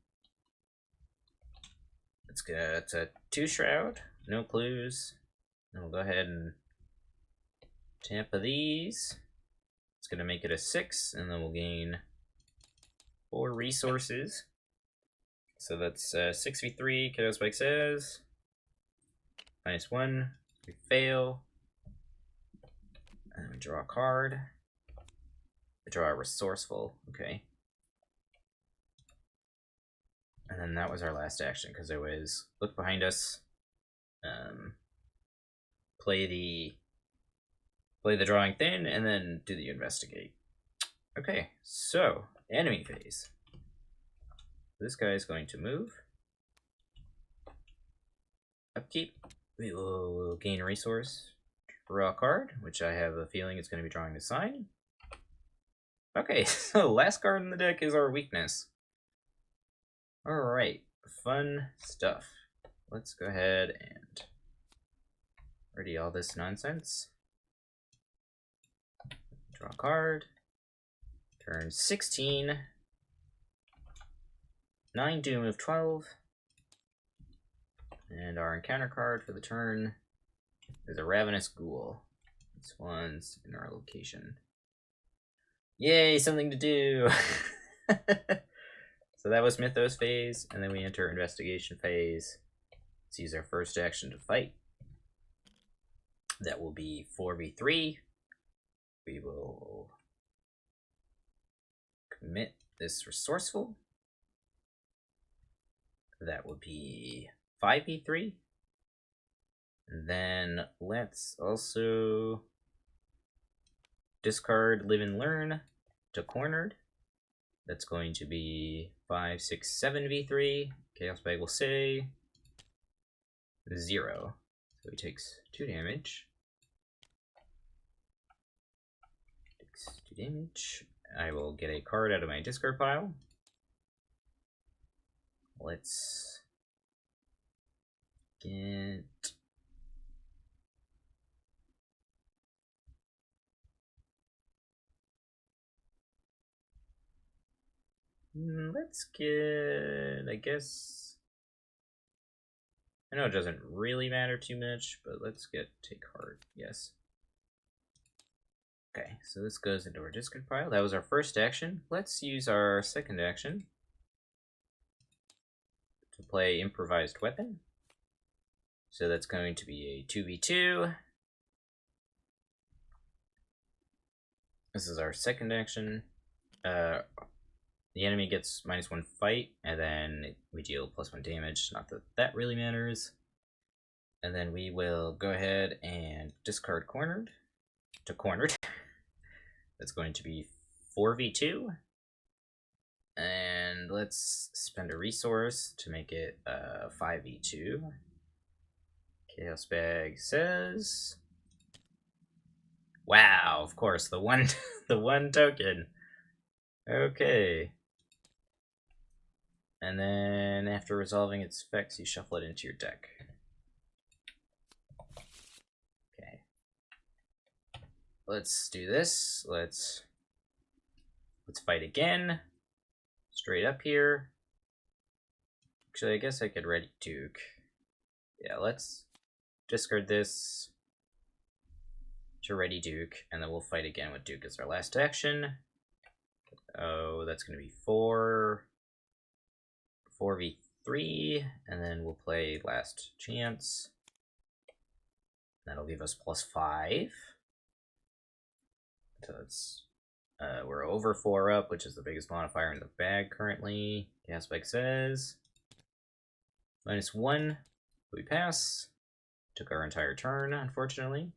It's a 2 shroud, no clues. And we'll go ahead and tamper these. It's gonna make it a 6, and then we'll gain 4 resources. So that's 6v3. Kiddo Spike says -1. We fail. And we draw a card. We draw a resourceful. Okay. And then that was our last action, because it was look behind us, play the drawing thin, and then do the investigate. Okay, so enemy phase. This guy is going to move. Upkeep. We will gain a resource. Draw a card, which I have a feeling it's going to be drawing a sign. Okay, so last card in the deck is our weakness. Alright, fun stuff. Let's go ahead and ready all this nonsense. Draw a card. Turn 16. 9 doom of 12. And our encounter card for the turn is a Ravenous Ghoul. This one's in our location. Yay, something to do! So that was Mythos Phase, and then we enter Investigation Phase. Let's use our first action to fight. That will be 4v3. We will commit this Resourceful. That will be 5v3. And then let's also discard Live and Learn to Cornered. That's going to be 5, 6, 7v3. Chaos Bag will say 0. So he takes 2 damage. Takes 2 damage. I will get a card out of my discard pile. Let's get... Let's get, I guess, I know it doesn't really matter too much, but let's get Take Heart, yes. Okay, so this goes into our discard pile. That was our first action. Let's use our second action to play Improvised Weapon. So that's going to be a 2v2. This is our second action. The enemy gets -1 fight, and then we deal +1 damage. Not that that really matters. And then we will go ahead and discard Cornered to Cornered. That's going to be 4v2. And let's spend a resource to make it 5v2. Chaos Bag says... Wow, of course, the one the 1 token. Okay. And then after resolving its effects, you shuffle it into your deck. let's do this. Let's fight again. Straight up here. Actually, I guess I could ready Duke. Yeah, let's discard this to ready Duke, and then we'll fight again with Duke as our last action. Oh, that's going to be 4v3, and then we'll play Last Chance. That'll give us +5. So it's we're over 4 up, which is the biggest modifier in the bag currently. Gaspec says -1. We pass. Took our entire turn, unfortunately.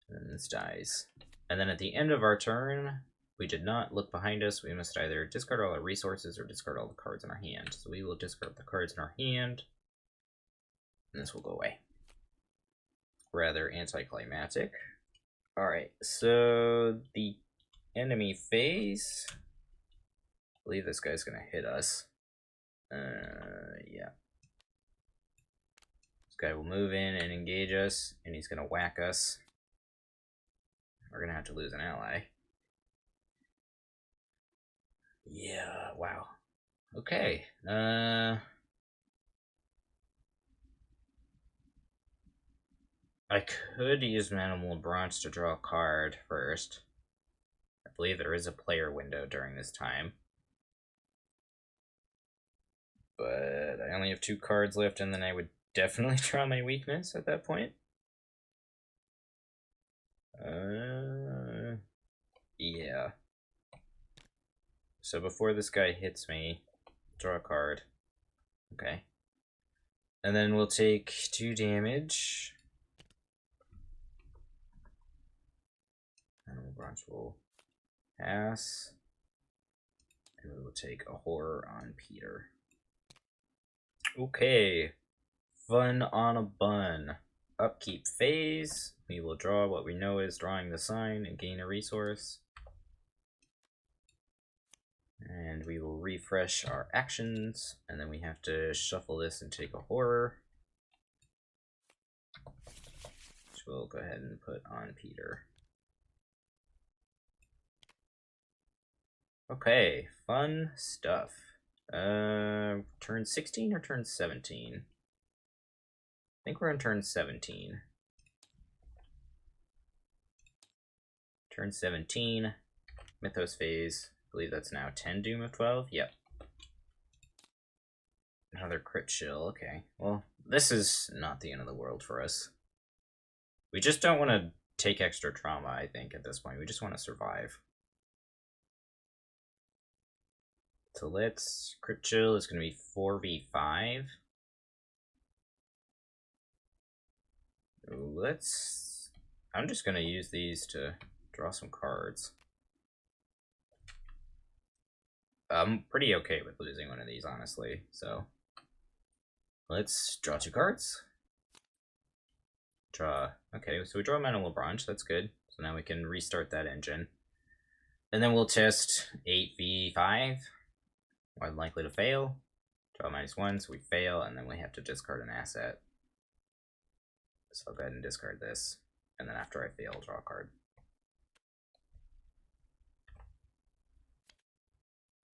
And this dies. And then at the end of our turn, we did not look behind us. We must either discard all our resources or discard all the cards in our hand. So we will discard the cards in our hand, and this will go away. Rather anticlimactic. Alright, so the enemy phase. I believe this guy's gonna hit us. Yeah. This guy will move in and engage us, and he's gonna whack us. We're gonna have to lose an ally. Yeah, wow. Okay. I could use Manimal Bronze to draw a card first. I believe there is a player window during this time. But I only have 2 cards left, and then I would definitely draw my weakness at that point. Yeah. So before this guy hits me, draw a card. Okay. And then we'll take 2 damage. And Bronze will pass. And we will take a horror on Peter. Okay. Fun on a bun. Upkeep phase. We will draw what we know is drawing the sign and gain a resource. And we will refresh our actions, and then we have to shuffle this and take a horror, which we'll go ahead and put on Peter. Okay, fun stuff. Turn 16 or turn 17? I think we're on turn 17. Turn 17, Mythos Phase. I believe that's now 10 Doom of 12. Yep. Another crit shill. Okay. Well, this is not the end of the world for us. We just don't want to take extra trauma, I think, at this point. We just want to survive. So let's... Crit shill is going to be 4v5. Let's... I'm just going to use these to draw some cards. I'm pretty okay with losing one of these, honestly, so let's draw 2 cards. Draw. Okay, so we draw Manimal Bronze, that's good. So now we can restart that engine. And then we'll test 8v5. More than likely to fail. Draw -1, so we fail, and then we have to discard an asset. So I'll go ahead and discard this. And then after I fail, draw a card.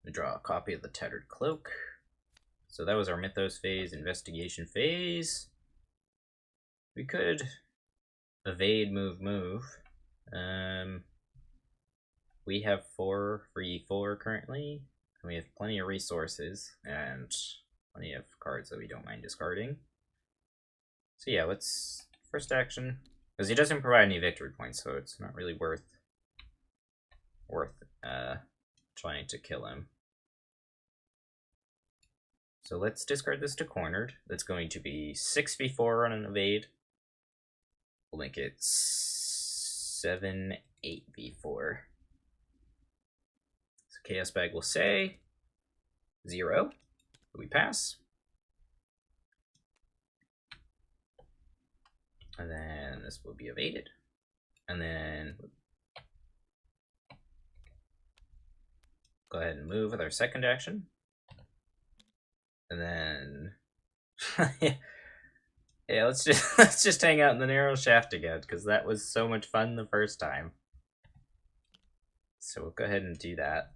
We draw a copy of the Tattered Cloak. So that was our Mythos Phase, Investigation Phase. We could evade, move. We have 4 free 4 currently. And we have plenty of resources and plenty of cards that we don't mind discarding. So yeah, let's first action, because he doesn't provide any victory points, so it's not really worth trying to kill him. So let's discard this to Cornered. That's going to be 6v4 on an evade. We'll make it 7, 8v4. So Chaos Bag will say 0. We pass. And then this will be evaded. And then go ahead and move with our second action. And then yeah, let's just hang out in the narrow shaft again, because that was so much fun the first time. So we'll go ahead and do that.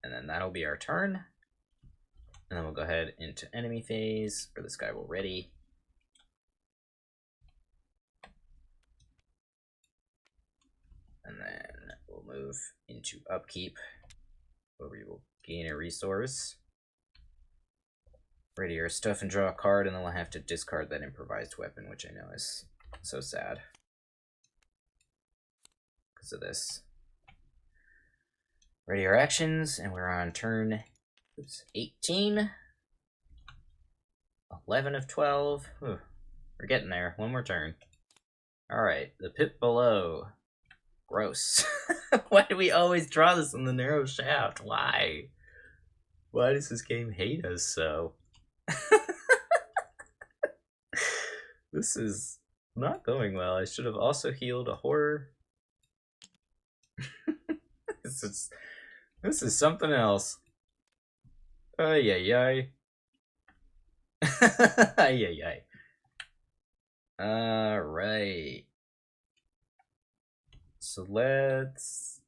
And then that'll be our turn. And then we'll go ahead into enemy phase, where this guy will ready. And then we'll move into upkeep, where we will gain a resource. Ready our stuff and draw a card, and then we'll have to discard that improvised weapon, which I know is so sad because of this. Ready our actions, and we're on turn 18. 11 of 12. Ooh, we're getting there. One more turn. Alright, the pit below. Gross. Why do we always draw this in the narrow shaft? Why? Why does this game hate us so? This is not going well. I should have also healed a horror. This is something else. Ay ay ay. Ay ay ay. Alright. So let's...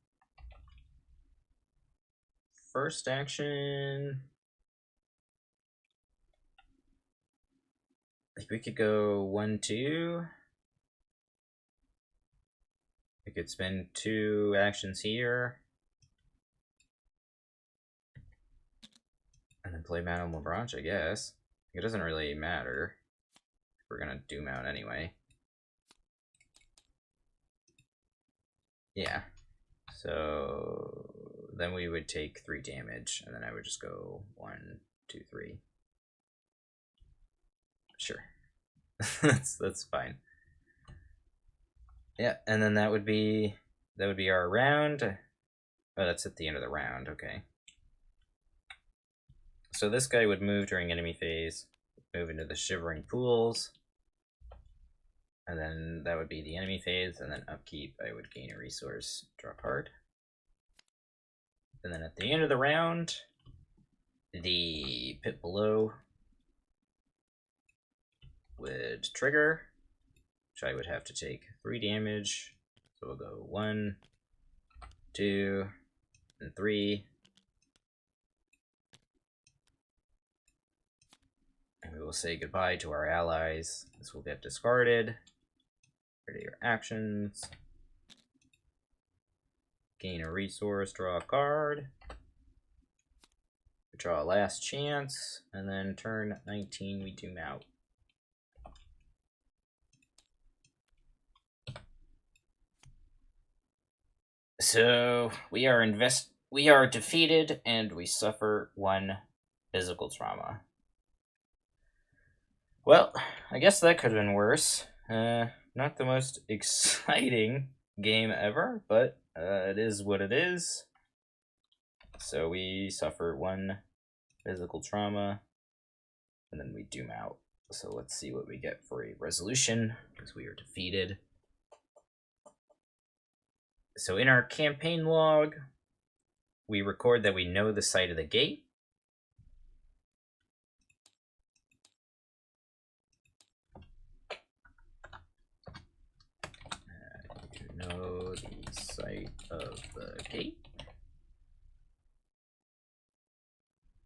First action... I think we could go 1-2. We could spend 2 actions here. And then play Madame LeBranche, I guess. It doesn't really matter. We're gonna doom out anyway. Yeah. So then we would take 3 damage, and then I would just go 1, 2, 3. Sure. that's fine. Yeah, and then that would be our round. Oh, that's at the end of the round, okay. So this guy would move during enemy phase, move into the Shivering Pools, and then that would be the enemy phase, and then upkeep, I would gain a resource, draw a card. And then at the end of the round, the pit below would trigger, which I would have to take 3 damage. So we'll go 1, 2, and 3. And we will say goodbye to our allies. This will get discarded. Ready your actions. Gain a resource, draw a card. We draw a last chance, and then turn 19 we doom out. So we are defeated, and we suffer 1 physical trauma. Well, I guess that could have been worse. Not the most exciting game ever, but it is what it is. So we suffer 1 physical trauma, and then we doom out. So let's see what we get for a resolution, because we are defeated. So in our campaign log, we record that we know the site of the gate. Know the site of the gate.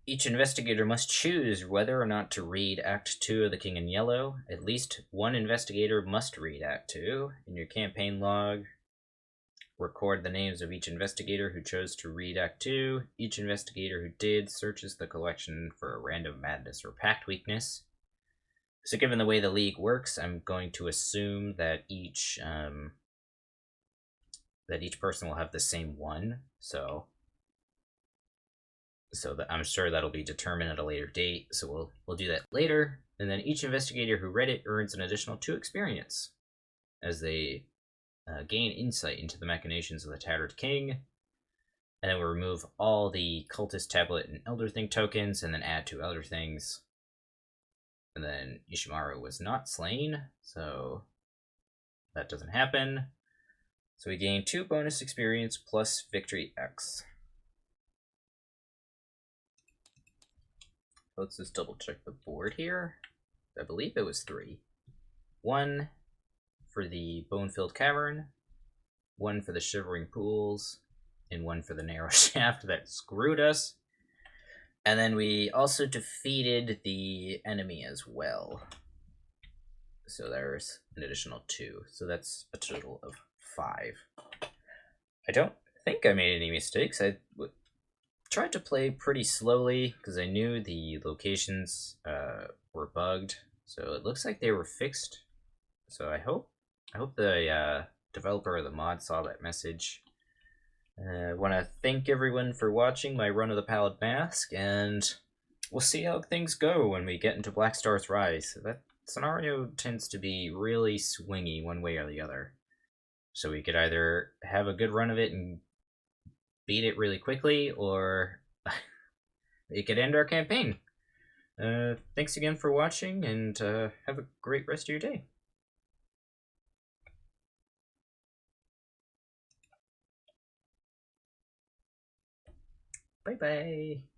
Each investigator must choose whether or not to read Act 2 of The King in Yellow. At least 1 investigator must read Act 2. In your campaign log, record the names of each investigator who chose to read Act 2. Each investigator who did searches the collection for a random madness or pact weakness. So given the way the League works, I'm going to assume that each person will have the same one. So that I'm sure that'll be determined at a later date. So we'll do that later. And then each investigator who read it earns an additional 2 experience as they gain insight into the machinations of the Tattered King. And then we'll remove all the Cultist Tablet and Elder Thing tokens, and then add 2 Elder Things. And then Ishimaru was not slain, so that doesn't happen. So we gain 2 bonus experience plus victory X. Let's just double check the board here. I believe it was 3. 1 for the Bone-Filled Cavern, 1 for the Shivering Pools, and one for the narrow shaft that screwed us. And then we also defeated the enemy as well. So there's an additional 2. So that's a total of 5. I don't think I made any mistakes. I tried to play pretty slowly because I knew the locations were bugged. So it looks like they were fixed. So I hope the developer or the mod saw that message. I want to thank everyone for watching my run of the Pallid Mask, and we'll see how things go when we get into Black Star's Rise. That scenario tends to be really swingy one way or the other. So we could either have a good run of it and beat it really quickly, or it could end our campaign. Thanks again for watching, and have a great rest of your day. Bye-bye.